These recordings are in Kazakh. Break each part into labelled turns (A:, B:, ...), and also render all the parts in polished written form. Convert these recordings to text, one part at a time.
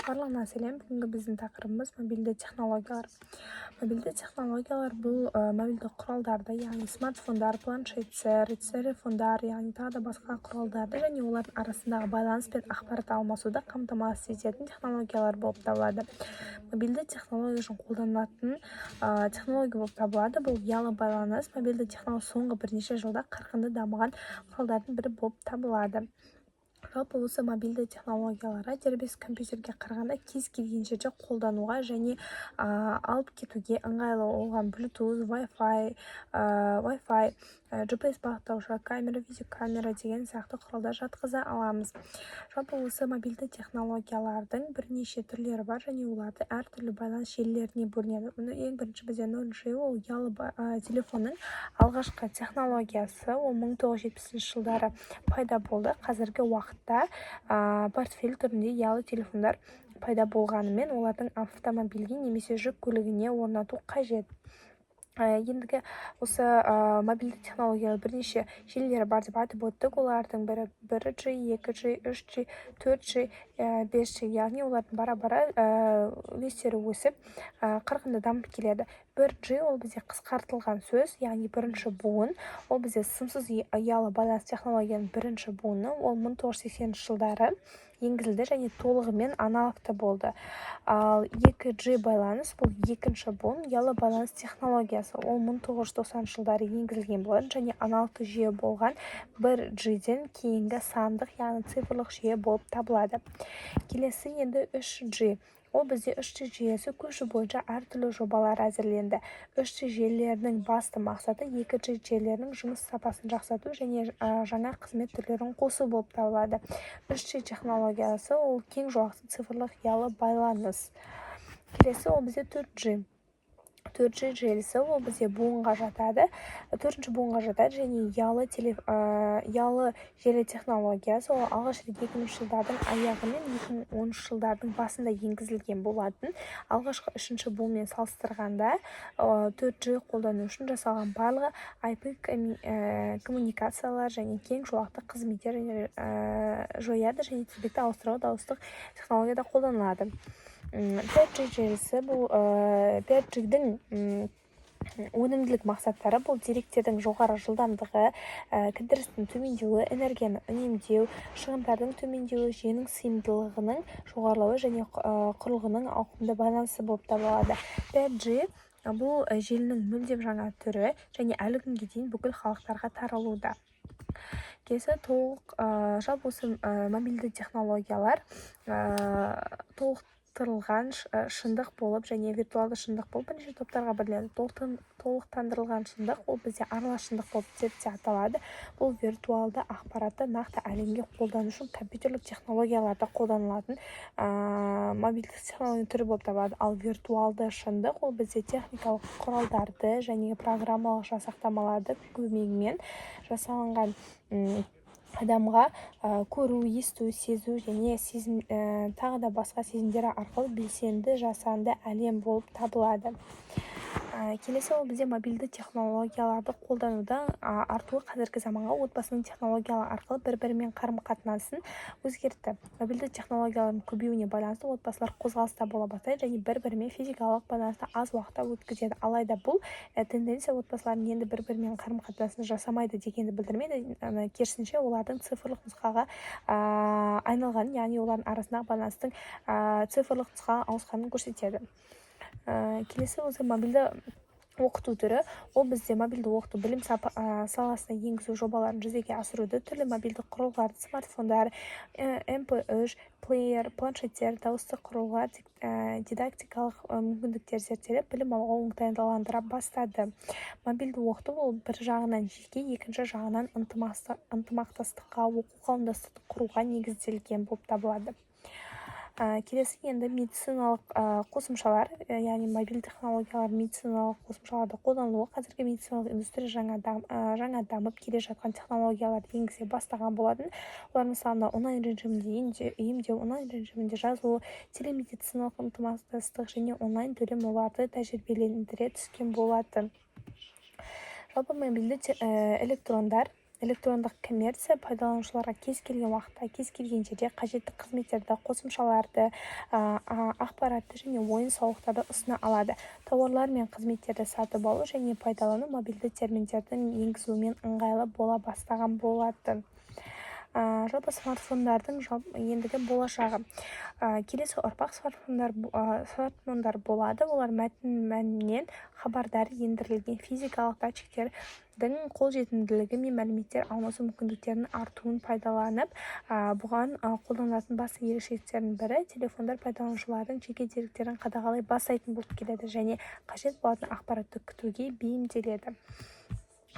A: Барлығына сәлем. Бүгінгі біздің тақырыбымыз мобильді технологиялар. Мобильді технологиялар бұл мобильді құралдарды, яғни смартфондар, планшеттер, телефондар, яғни тағы да басқа құралдарды және олардың арасындағы байланыс пен ақпарат алмасуды қамтамасыз ететін технологиялар болып табылады. Мобильді технология үшін қолданылатын технология болып табылады. Бұл ұялы байланыс мобильді технология соңғы бірнеше жылда қарқынды дамыған құралдардың бірі болып табылады. Жалпы осы мобильді технологиялары дербес компьютерге қарағанда кез келген жерде қолдануға және алып кетуге ыңғайлы. Оған Bluetooth, Wi-Fi, GPS бағыттаушы, камера, видеокамера деген сияқты құралдар жатқыза аламыз. Жалпы осы мобильді технологиялардың бірнеше түрлері бар және оларды әртүрлі байланыс желілеріне бөлінеді. Ең бірінші бізде 0G ол ұялы телефонның алғашқы технологиясы. Ол 1970 жылдары пайда болды. Қазіргі уақытта портфель түрінде ұялы телефондар пайда болғанымен олардың автомобильге немесе жүк көлігіне орнату қажет. Ендігі осы мобильді технологиялар бірнеше желілері бар деп айтып өттік. Олардың бірі 1G, 2G, 3G, 4G, 5G, яғни олардың бара-бара үлестері өсіп қарқынды дамып келеді. 1G ол бізде қысқартылған сөз, яғни бірінші буын. Ол бізде сымсыз ұялы байланыс технологияның бірінші буыны. Ол 1980 жылдары енгізілді және толығымен аналогты болды. Ал 2G байланыс бұл екінші буын ұялы байланыс технологиясы. Ол 1990 жылдары енгізілген болатын және аналогты жүйе болған 1G-ден кейінгі сандық, яғни цифрлық жүйе болып табылады. Келесі енді 3G. Ол бізде 3G жүйесі көшу бойынша әртүрлі жобалар әзірленді. 3G желілерінің басты мақсаты 2G желілерінің жұмыс сапасын жақсарту және жаңа қызмет түрлерін қосу болып табылады. 3G технологиясы ол кең жолақты цифрлық ұялы байланыс. Келесі ол бізде 4G. 4G желісі ол бізде буынға жатады. 4-ші буынға жатады және ұялы желі технологиясы ол алғаш рет 2000 жылдардың аяғы мен 2010 жылдардың басында енгізілген болатын. Алғашқы 3-ші буынмен салыстырғанда 4G қолдану үшін жасалған барлығы IP коммуникациялар және кең жолақты қызметтер жояды және тізбекті ауыстыруға дауыстық технологияда қолданылады. 5G желісі бұл 5G-дің өнімділік мақсаттары бұл деректердің жоғары жылдамдығы, кідірістің төмендеуі, энергияны үнемдеу, шығындардың төмендеуі, жүйенің сыйымдылығының жоғарылауы және құрылғының ауқымды байланысы болып табылады. 5G бұл желінің мүлдем жаңа түрі және әлі күнге дейін бүкіл халықтарға таралуда. Келесі жалпы осы мобильді технологиялар толықтырылған шындық болып және виртуалды шындық болып бірнеше топтарға бөлінеді. Толықтандырылған шындық ол бізде аралас шындық болып деп те аталады. Бұл виртуалды ақпаратты нақты әлемге қолдану үшін компьютерлік технологияларда қолданылатын мобильдік технология түрі болып табылады. Ал виртуалды шындық ол бізде техникалық құралдарды және программалық жасақтамаларды көмегімен жасалынған адамға көру, есту, сезу және тағы да басқа сезімдері арқылы белсенді жасанды әлем болып табылады. Келесі ол бізде мобильді технологияларды қолдануда артуы қазіргі заманға отбасының технологиялар арқылы бір-бірімен қарым-қатынасын өзгертті. Мобильді технологиялардың көбеюіне байланысты отбасылар қозғалыста бола бастайды және бір-бірімен физикалық байланысты аз уақытта өткізеді. Алайда бұл тенденция отбасылардың енді бір-бірімен қарым-қатынасын жасамайды дегенді білдірмейді. Керісінше олардың цифрлық нұсқаға айналғанын, яғни олардың арасындағы байланыстың цифрлық нұсқаға ауысқанын көрсетеді. Келесі осы мобильді оқыту түрі. Ол бізде мобильді оқыту білім саласына енгізу жобаларын жүзеге асыруды түрлі мобильді құрылғыларды, смартфондар, MP3 плеер, планшеттер, дауысты құрылғылар, дидактикалық мүмкіндіктер зерттеліп, білім алуға оңтайландыра бастады. Мобильді оқыту ол бір жағынан жеке, екінші жағынан ынтымақтастыққа, оқу қауымдастықты құруға негізделген болып табылады. Келесі енді медициналық қосымшалар, яғни мобильді технологиялар медициналық қосымшаларда қолданылуы. Қазіргі медициналық индустрия жаңа дамып келе жатқан технологиялар енгізе бастаған болатын. Олар мысалында онлайн режимінде емдеу, онлайн режимінде жазылу, телемедициналық ынтымақтастық және онлайн төлем оларды тәжірибелендіре түскен болатын. Жалпы мобильді электрондар электрондық коммерция пайдаланушыларға кез келген уақытта, кез келген жерде қажетті қызметтерді, қосымшаларды, ақпаратты және ойын-сауықтарды ұсына алады. Тауарлар мен қызметтерді сатып алу және пайдалану мобильді терминдердің енгізуімен ыңғайлы бола бастаған болатын. Жалпы смартфондардың ендігі болашағы. Келесі ұрпақ смартфондар болады. Олар мәтіннен хабардар ендірілген физикалық датчиктердің қолжетімділігі мен мәліметтер алмасу мүмкіндіктерінің артуын пайдаланып, бұған қолданылатын басты ерекшеліктердің бірі телефондар пайдаланушылардың жеке деректерін қадағалай бастайтын болып келеді және қажет болатын ақпаратты күтуге бейімделеді.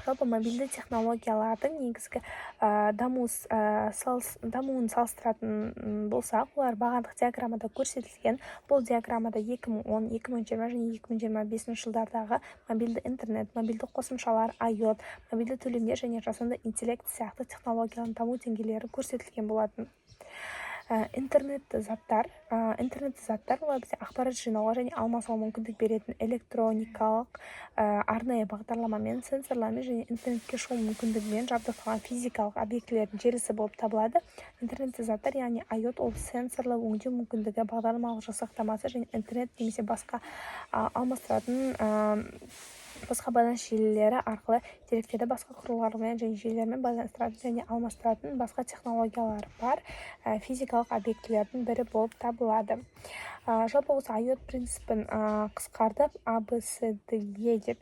A: Жалпы мобильді технологиялардың негізгі дамуын салыстыратын болсақ, олар бағандық диаграммада көрсетілген. Бұл диаграммада 2010, 2020 және 2025 жылдардағы мобильді интернет, мобильді қосымшалар, IoT, мобильді төлемдер және жасанды интеллект сияқты технологиялардың даму деңгейлері көрсетілген болатын. Интернетті заттар олар бізде ақпарат жинауға және алмасуға мүмкіндік беретін электроникалық арнайы бағдарламамен, сенсорлармен және интернетке шығу мүмкіндігімен жабдықталған физикалық объектілердің желісі болып табылады. Интернетті заттар, яғни IoT, ол сенсорлы өңдеу мүмкіндігі, бағдарламалық жасақтамасы және интернет немесе басқа алмастыратын басқа байланыс желілері арқылы деректерді басқа құрылғылармен және желілермен байланыстыратын және алмастыратын басқа технологиялар бар физикалық объектілердің бірі болып табылады. Жалпы осы IoT принципін қысқартып ABCDE деп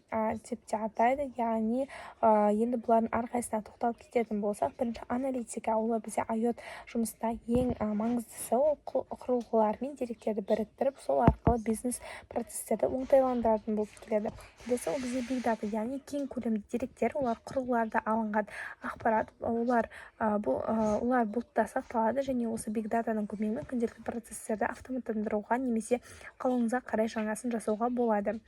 A: те атайды, яғни енді бұлардың әрқайсысына тоқталып кететін болсақ, бірінші аналитика, ол бізде IoT жұмыста ең маңыздысы, ол құрылғылар мен деректерді біріктіріп, сол арқылы бизнес процестерді оңтайландыратын болып келеді. Келесі ол бізде Big Data, яғни кең көлемді деректер, олар құрылғыларда алынған ақпарат, олар бұлтта сақталады және осы Big Dataның көмегімен күнделікті процестерді автоматтандыруға немесе қалыңызға қарай жаңасын жасауға болады.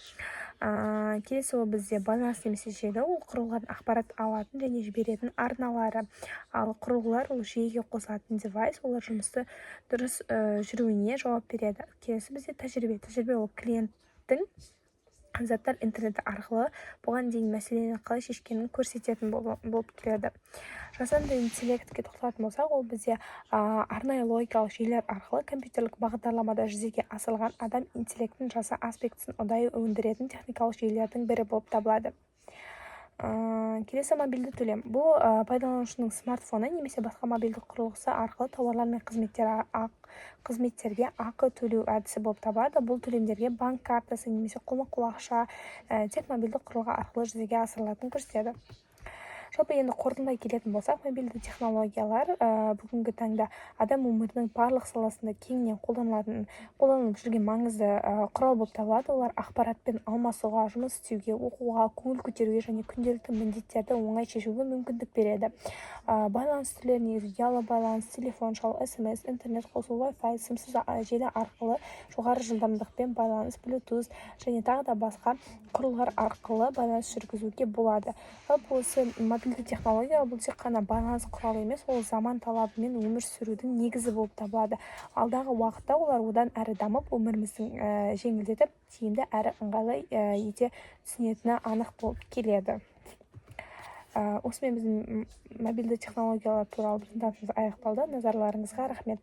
A: Келесі ол бізде байланыс немесе желі, ол құрылғылардың ақпарат алатын және жіберетін арналары. Ал құрылғылар ол жүйеге қосылатын девайс, олар жұмысты дұрыс жүруіне жауап береді. Келесі бізде тәжірибе ол клиенттің заттар интернеті арқылы бұған дейін мәселені қалай шешкенін көрсететін болып келеді. Жасанды интеллектке тоқталатын болсақ, ол бізде арнайы логикалық жүйелер арқылы компьютерлік бағдарламада жүзеге асырылған адам интеллектінің жасы аспектісін ұдайы өндіретін техникалық жүйелердің бірі болып табылады. Келесі мобильді төлем. Бұл пайдаланушының смартфоны немесе басқа мобильді құрылғысы арқылы тауарлар мен қызметтерге ақы төлеу әдісі болып табылады. Бұл төлемдерге банк картасы немесе қолма-қол ақша тек мобильді құрылғы арқылы жүзеге асырылатынын көрсетеді. Жалпы енді қорытындылай келетін болсақ, мобильді технологиялар бүгінгі таңда адам өмірінің барлық саласында кеңінен қолданылып жүрген маңызды құрал болып табылады. Олар ақпаратпен алмасуға, жұмыс істеуге, оқуға, көңіл көтеруге және күнделікті міндеттерді оңай шешуге мүмкіндік береді. Байланыс түрлері негізі ұялы байланыс, телефон шалу, SMS, интернет қосу, Wi-Fi, сымсыз желі арқылы жоғары жылдамдықпен байланыс, Bluetooth және тағы да басқа құрылғылар арқылы байланыс жүргізуге болады. Жалпы осы мобильді технология бұл тек қана байланыс құралы емес, ол заман талабымен өмір сүрудің негізі болып табылады. Алдағы уақытта олар одан әрі дамып, өміріміздің жеңілдетіп, тиімді әрі ыңғайлы ете түсінетіні анық болып келеді. Осымен біздің мобильді технологиялар туралы презентациямыз аяқталды. Назарларыңызға рахмет.